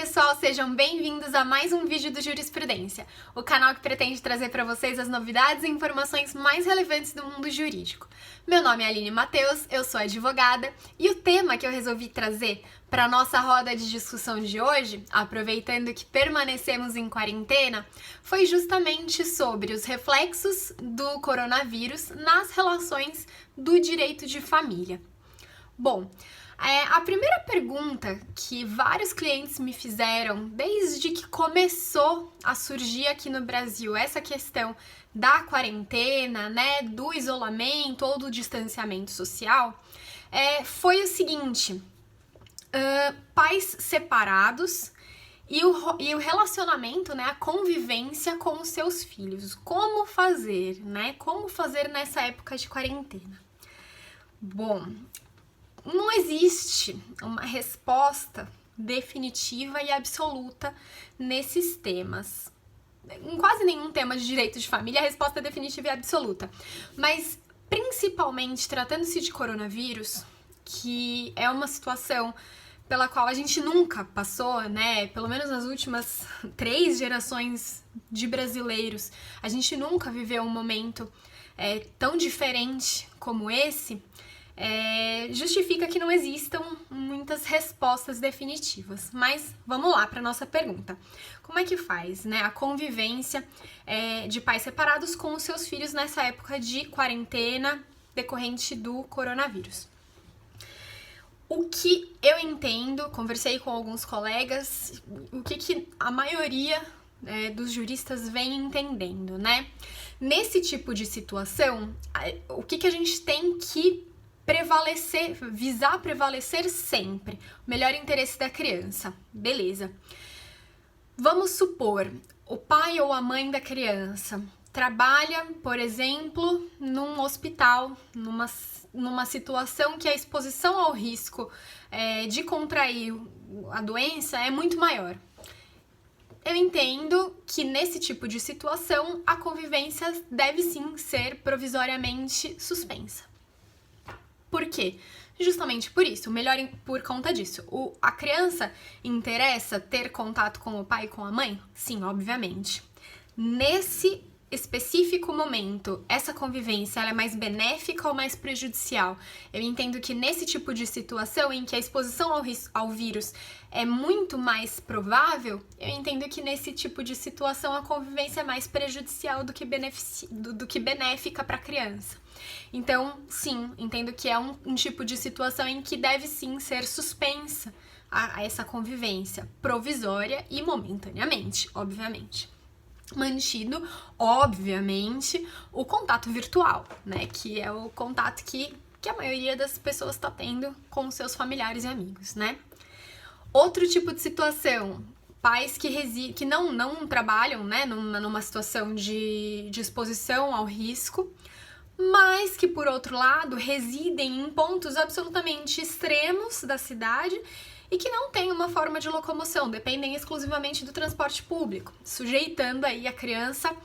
pessoal, sejam bem-vindos a mais um vídeo do Jurisprudência, o canal que pretende trazer para vocês as novidades e informações mais relevantes do mundo jurídico. Meu nome é Aline Matheus, eu sou advogada e o tema que eu resolvi trazer para a nossa roda de discussão de hoje, aproveitando que permanecemos em quarentena, foi justamente sobre os reflexos do coronavírus nas relações do direito de família. Bom, a primeira pergunta que vários clientes me fizeram desde que começou a surgir aqui no Brasil essa questão da quarentena, né, do isolamento ou do distanciamento social, foi o seguinte: pais separados e o relacionamento, né, a convivência com os seus filhos. Como fazer, né? Como fazer nessa época de quarentena? Bom, não existe uma resposta definitiva e absoluta nesses temas. Em quase nenhum tema de direito de família a resposta é definitiva e absoluta. Mas, principalmente, tratando-se de coronavírus, que é uma situação pela qual a gente nunca passou, né? Pelo menos nas últimas 3 gerações de brasileiros, a gente nunca viveu um momento tão diferente como esse. Justifica que não existam muitas respostas definitivas. Mas vamos lá para nossa pergunta. Como é que faz, né, a convivência de pais separados com os seus filhos nessa época de quarentena decorrente do coronavírus? O que eu entendo, conversei com alguns colegas, o que a maioria dos juristas vem entendendo, né? Nesse tipo de situação, o que a gente tem que visar prevalecer sempre o melhor interesse da criança. Beleza. Vamos supor, o pai ou a mãe da criança trabalha, por exemplo, num hospital, numa situação que a exposição ao risco de contrair a doença é muito maior. Eu entendo que nesse tipo de situação a convivência deve sim ser provisoriamente suspensa. Por quê? Justamente por isso, por conta disso. A criança interessa ter contato com o pai e com a mãe? Sim, obviamente. Nesse específico momento, essa convivência ela é mais benéfica ou mais prejudicial? Eu entendo que nesse tipo de situação em que a exposição ao vírus é muito mais provável, eu entendo que nesse tipo de situação a convivência é mais prejudicial do que benéfica para a criança. Então, sim, entendo que é um tipo de situação em que deve sim ser suspensa a essa convivência, provisória e momentaneamente, obviamente. Mantido, obviamente, o contato virtual, né? Que é o contato que a maioria das pessoas está tendo com seus familiares e amigos, né? Outro tipo de situação, pais que não trabalham, né? Numa situação de exposição ao risco, mas que, por outro lado, residem em pontos absolutamente extremos da cidade e que não têm uma forma de locomoção, dependem exclusivamente do transporte público, sujeitando aí a criança,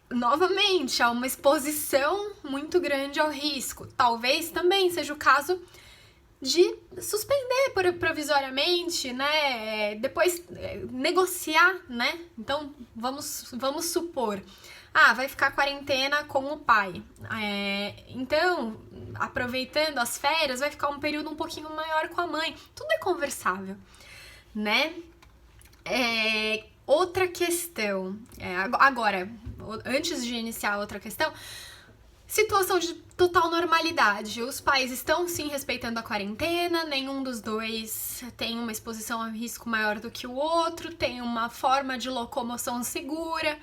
novamente, a uma exposição muito grande ao risco. Talvez também seja o caso de suspender provisoriamente, né, depois negociar, né, então vamos supor, vai ficar quarentena com o pai, então, aproveitando as férias, vai ficar um período um pouquinho maior com a mãe, tudo é conversável, né? Outra questão, agora, antes de iniciar outra questão, situação de total normalidade. Os pais estão sim respeitando a quarentena, nenhum dos dois tem uma exposição a risco maior do que o outro, tem uma forma de locomoção segura.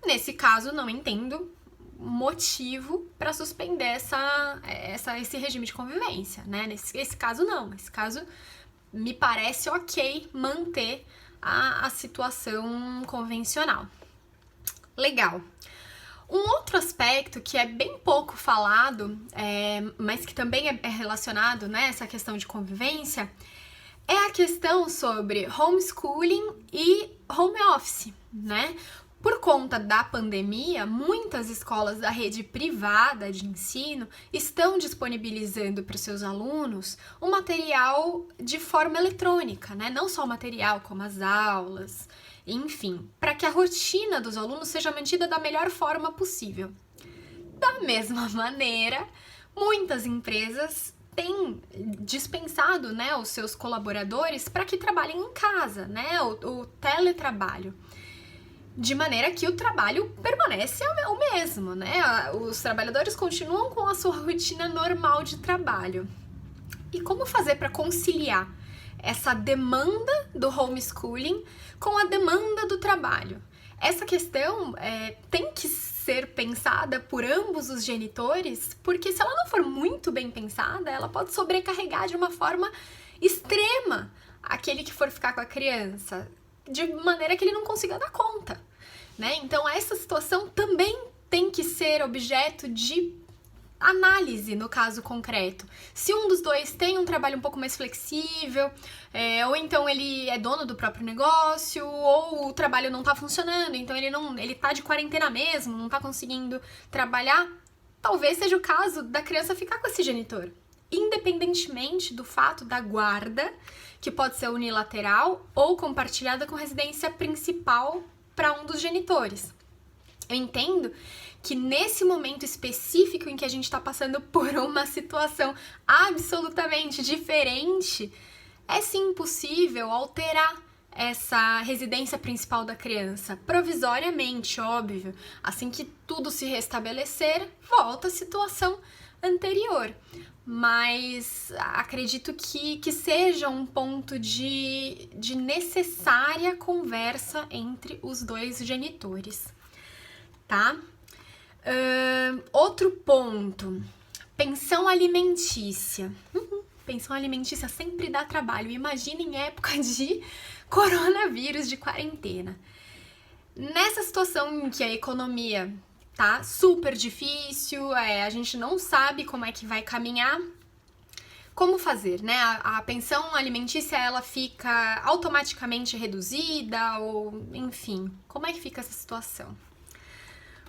Nesse caso, não entendo motivo para suspender esse regime de convivência, né? Nesse caso, não. Nesse caso, me parece ok manter a situação convencional. Legal. Um outro aspecto que é bem pouco falado, mas que também é relacionado, né, essa questão de convivência, é a questão sobre homeschooling e home office, né? Por conta da pandemia, muitas escolas da rede privada de ensino estão disponibilizando para os seus alunos o material de forma eletrônica, né? Não só o material, como as aulas, enfim, para que a rotina dos alunos seja mantida da melhor forma possível. Da mesma maneira, muitas empresas têm dispensado, né, os seus colaboradores para que trabalhem em casa, né, o teletrabalho. De maneira que o trabalho permanece o mesmo, né? Os trabalhadores continuam com a sua rotina normal de trabalho. E como fazer para conciliar essa demanda do homeschooling com a demanda do trabalho? Essa questão tem que ser pensada por ambos os genitores, porque se ela não for muito bem pensada, ela pode sobrecarregar de uma forma extrema aquele que for ficar com a criança, de maneira que ele não consiga dar conta, né? Então essa situação também tem que ser objeto de análise no caso concreto. Se um dos dois tem um trabalho um pouco mais flexível, ou então ele é dono do próprio negócio, ou o trabalho não tá funcionando, então ele tá de quarentena mesmo, não tá conseguindo trabalhar, talvez seja o caso da criança ficar com esse genitor, independentemente do fato da guarda, que pode ser unilateral ou compartilhada com residência principal para um dos genitores. Eu entendo que nesse momento específico em que a gente está passando por uma situação absolutamente diferente, é sim possível alterar essa residência principal da criança, provisoriamente, óbvio. Assim que tudo se restabelecer, volta à situação anterior. Mas acredito que seja um ponto de necessária conversa entre os dois genitores, tá? Outro ponto, pensão alimentícia. Pensão alimentícia sempre dá trabalho, imagina em época de coronavírus, de quarentena. Nessa situação em que a economia tá super difícil, a gente não sabe como é que vai caminhar, como fazer, né? A pensão alimentícia, ela fica automaticamente reduzida ou, enfim, como é que fica essa situação?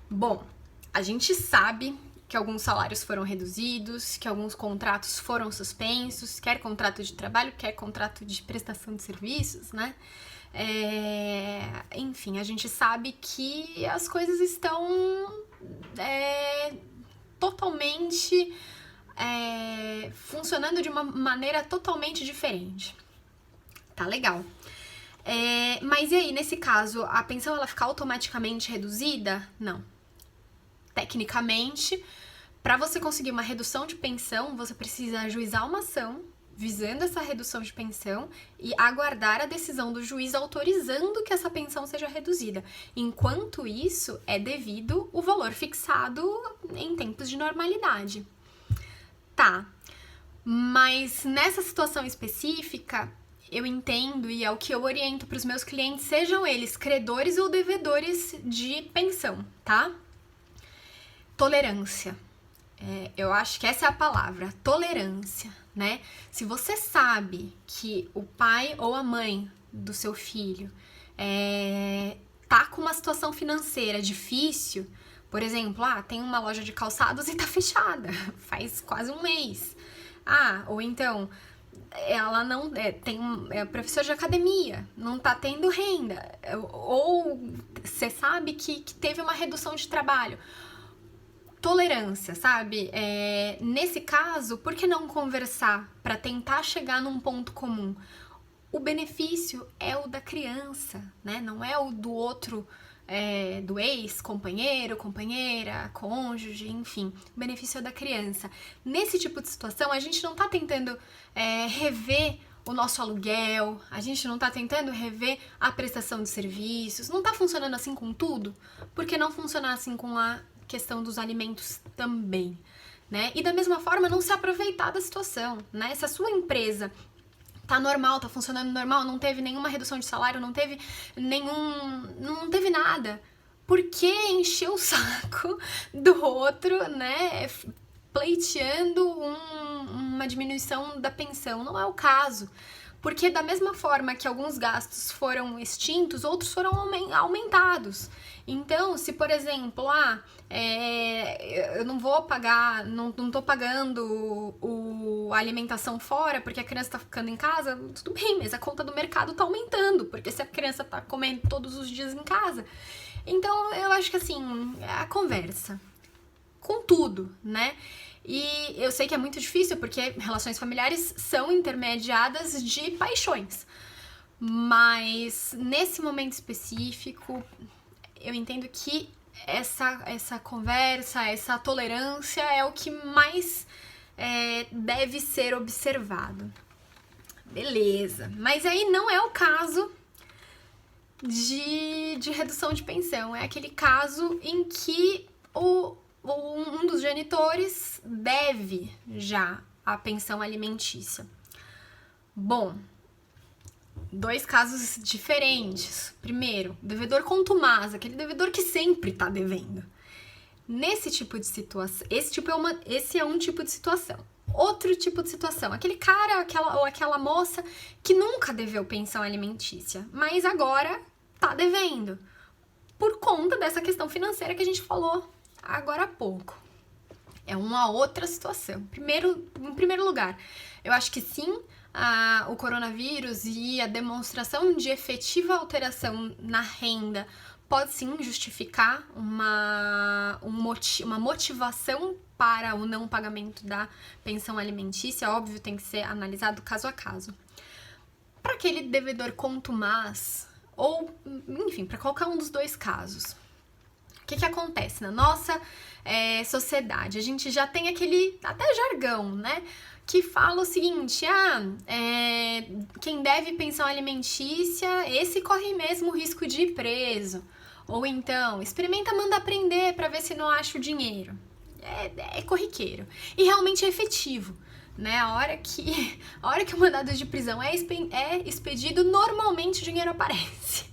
Bom, a gente sabe que alguns salários foram reduzidos, que alguns contratos foram suspensos, quer contrato de trabalho, quer contrato de prestação de serviços, né? Enfim, a gente sabe que as coisas estão totalmente funcionando de uma maneira totalmente diferente. Tá legal. Mas e aí, nesse caso, a pensão ela fica automaticamente reduzida? Não. Tecnicamente, para você conseguir uma redução de pensão, você precisa ajuizar uma ação visando essa redução de pensão e aguardar a decisão do juiz autorizando que essa pensão seja reduzida. Enquanto isso, é devido o valor fixado em tempos de normalidade. Tá, mas nessa situação específica, eu entendo e é o que eu oriento para os meus clientes, sejam eles credores ou devedores de pensão, tá? Tolerância. Eu acho que essa é a palavra, tolerância, né? Se você sabe que o pai ou a mãe do seu filho tá com uma situação financeira difícil, por exemplo, tem uma loja de calçados e tá fechada, faz quase um mês. Ou então, ela não é professor de academia, não tá tendo renda, ou você sabe que teve uma redução de trabalho. Tolerância, sabe? Nesse caso, por que não conversar para tentar chegar num ponto comum? O benefício é o da criança, né? Não é o do outro, do ex-companheiro, companheira, cônjuge, enfim. O benefício é da criança. Nesse tipo de situação, a gente não tá tentando rever o nosso aluguel, a gente não tá tentando rever a prestação de serviços, não tá funcionando assim com tudo? Por que não funcionar assim com a questão dos alimentos também, né? E da mesma forma, não se aproveitar da situação, né? Se a sua empresa tá normal, tá funcionando normal, não teve nenhuma redução de salário, não teve nada, por que encher o saco do outro, né? Pleiteando uma diminuição da pensão? Não é o caso. Porque da mesma forma que alguns gastos foram extintos, outros foram aumentados. Então, se por exemplo, eu não vou pagar, não tô pagando a alimentação fora porque a criança tá ficando em casa, tudo bem, mas a conta do mercado tá aumentando, porque se a criança tá comendo todos os dias em casa. Então, eu acho que assim, é a conversa com tudo, né? E eu sei que é muito difícil porque relações familiares são intermediadas de paixões. Mas nesse momento específico, eu entendo que essa conversa, essa tolerância é o que mais deve ser observado. Beleza, mas aí não é o caso de redução de pensão. É aquele caso em que um dos genitores deve já a pensão alimentícia. Bom, dois casos diferentes. Primeiro, devedor contumaz, aquele devedor que sempre tá devendo. Nesse tipo de situação, esse é um tipo de situação. Outro tipo de situação, aquele cara ou aquela moça que nunca deveu pensão alimentícia, mas agora tá devendo, por conta dessa questão financeira que a gente falou agora há pouco. É uma outra situação. Em primeiro lugar, eu acho que sim, o coronavírus e a demonstração de efetiva alteração na renda pode sim justificar uma motivação para o não pagamento da pensão alimentícia. Óbvio, tem que ser analisado caso a caso. Para aquele devedor contumaz, ou, enfim, para qualquer um dos dois casos, o que acontece na nossa sociedade? A gente já tem aquele até jargão, né? Que fala o seguinte, quem deve pensão alimentícia, esse corre mesmo o risco de ir preso. Ou então, experimenta mandar prender para ver se não acha o dinheiro. É corriqueiro. E realmente é efetivo. Né? A hora que o mandado de prisão é expedido, normalmente o dinheiro aparece.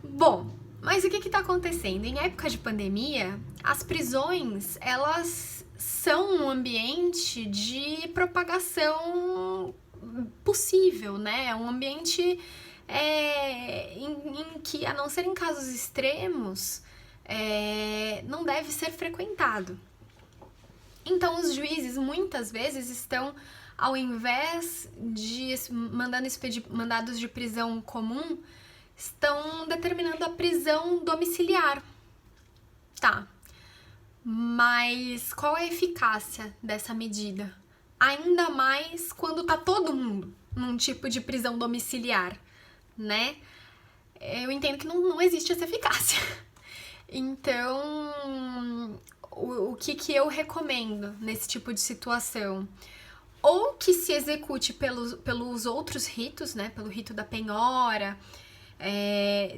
Bom, mas o que está acontecendo? Em época de pandemia, as prisões, elas são um ambiente de propagação possível, né? É um ambiente em que, a não ser em casos extremos, não deve ser frequentado. Então, os juízes, muitas vezes, estão, ao invés de mandando expedir mandados de prisão comum, estão determinando a prisão domiciliar. Tá. Mas qual é a eficácia dessa medida? Ainda mais quando tá todo mundo num tipo de prisão domiciliar, né? Eu entendo que não existe essa eficácia. Então, o que eu recomendo nesse tipo de situação? Ou que se execute pelos outros ritos, né? Pelo rito da penhora,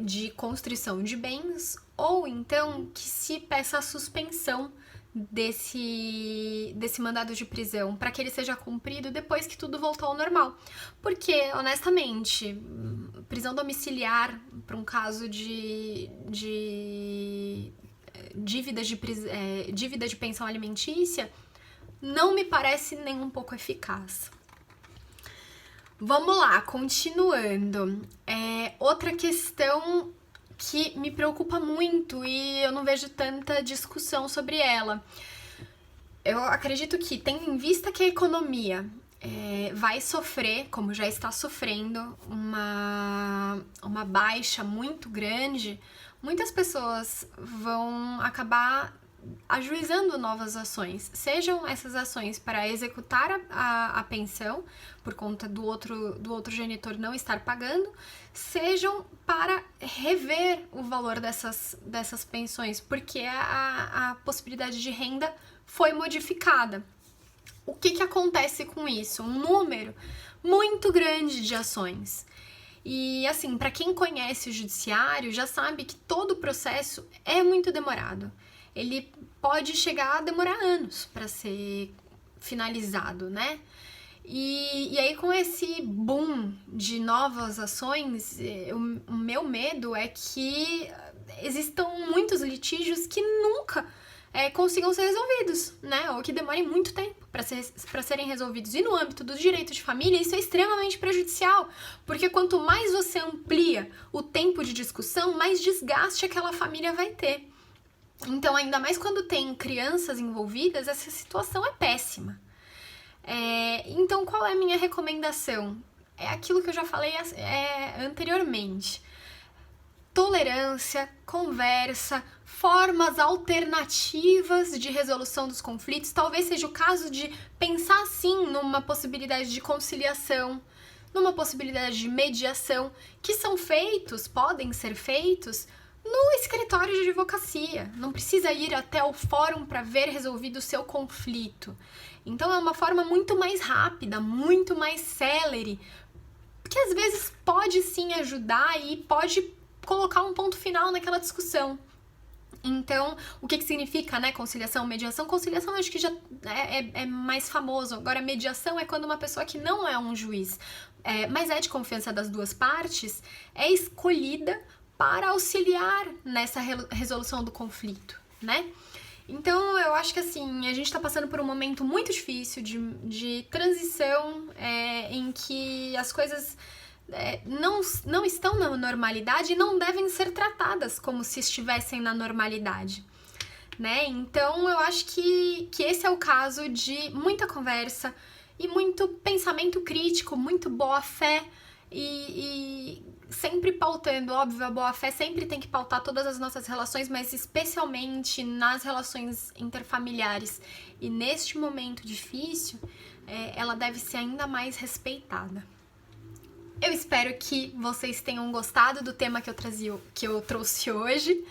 de constrição de bens, ou então que se peça a suspensão desse mandado de prisão para que ele seja cumprido depois que tudo voltou ao normal. Porque, honestamente, prisão domiciliar para um caso de dívida de pensão alimentícia não me parece nem um pouco eficaz. Vamos lá, continuando. Outra questão que me preocupa muito e eu não vejo tanta discussão sobre ela. Eu acredito que, tendo em vista que a economia vai sofrer, como já está sofrendo, uma baixa muito grande, muitas pessoas vão acabar ajuizando novas ações, sejam essas ações para executar a pensão, por conta do outro genitor não estar pagando, sejam para rever o valor dessas pensões, porque a possibilidade de renda foi modificada. O que acontece com isso? Um número muito grande de ações. E assim, para quem conhece o judiciário, já sabe que todo o processo é muito demorado. Ele pode chegar a demorar anos para ser finalizado, né? E aí, com esse boom de novas ações, o meu medo é que existam muitos litígios que nunca consigam ser resolvidos, né? Ou que demorem muito tempo para serem resolvidos. E no âmbito do direito de família, isso é extremamente prejudicial, porque quanto mais você amplia o tempo de discussão, mais desgaste aquela família vai ter. Então, ainda mais quando tem crianças envolvidas, essa situação é péssima. Então, qual é a minha recomendação? É aquilo que eu já falei anteriormente. Tolerância, conversa, formas alternativas de resolução dos conflitos. Talvez seja o caso de pensar sim numa possibilidade de conciliação, numa possibilidade de mediação, que podem ser feitos no escritório de advocacia. Não precisa ir até o fórum para ver resolvido o seu conflito. Então é uma forma muito mais rápida, muito mais célere, que às vezes pode sim ajudar e pode colocar um ponto final naquela discussão. Então, o que significa, né, conciliação, mediação? Conciliação eu acho que já é mais famoso. Agora, mediação é quando uma pessoa que não é um juiz, mas é de confiança das duas partes, é escolhida para auxiliar nessa resolução do conflito, né? Então, eu acho que assim, a gente tá passando por um momento muito difícil de transição, em que as coisas não estão na normalidade e não devem ser tratadas como se estivessem na normalidade, né? Então, eu acho que esse é o caso de muita conversa e muito pensamento crítico, muito boa-fé e sempre pautando, óbvio, a boa-fé sempre tem que pautar todas as nossas relações, mas especialmente nas relações interfamiliares. E neste momento difícil, ela deve ser ainda mais respeitada. Eu espero que vocês tenham gostado do tema que eu trouxe hoje.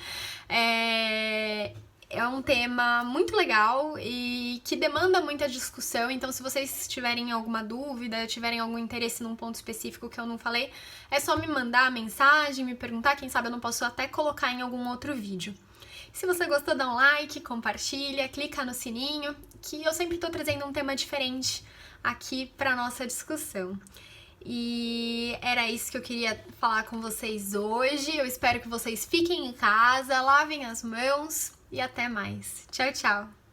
É um tema muito legal e que demanda muita discussão, então se vocês tiverem alguma dúvida, tiverem algum interesse num ponto específico que eu não falei, é só me mandar mensagem, me perguntar, quem sabe eu não posso até colocar em algum outro vídeo. Se você gostou, dá um like, compartilha, clica no sininho, que eu sempre tô trazendo um tema diferente aqui pra nossa discussão. E era isso que eu queria falar com vocês hoje. Eu espero que vocês fiquem em casa, lavem as mãos e até mais. Tchau, tchau!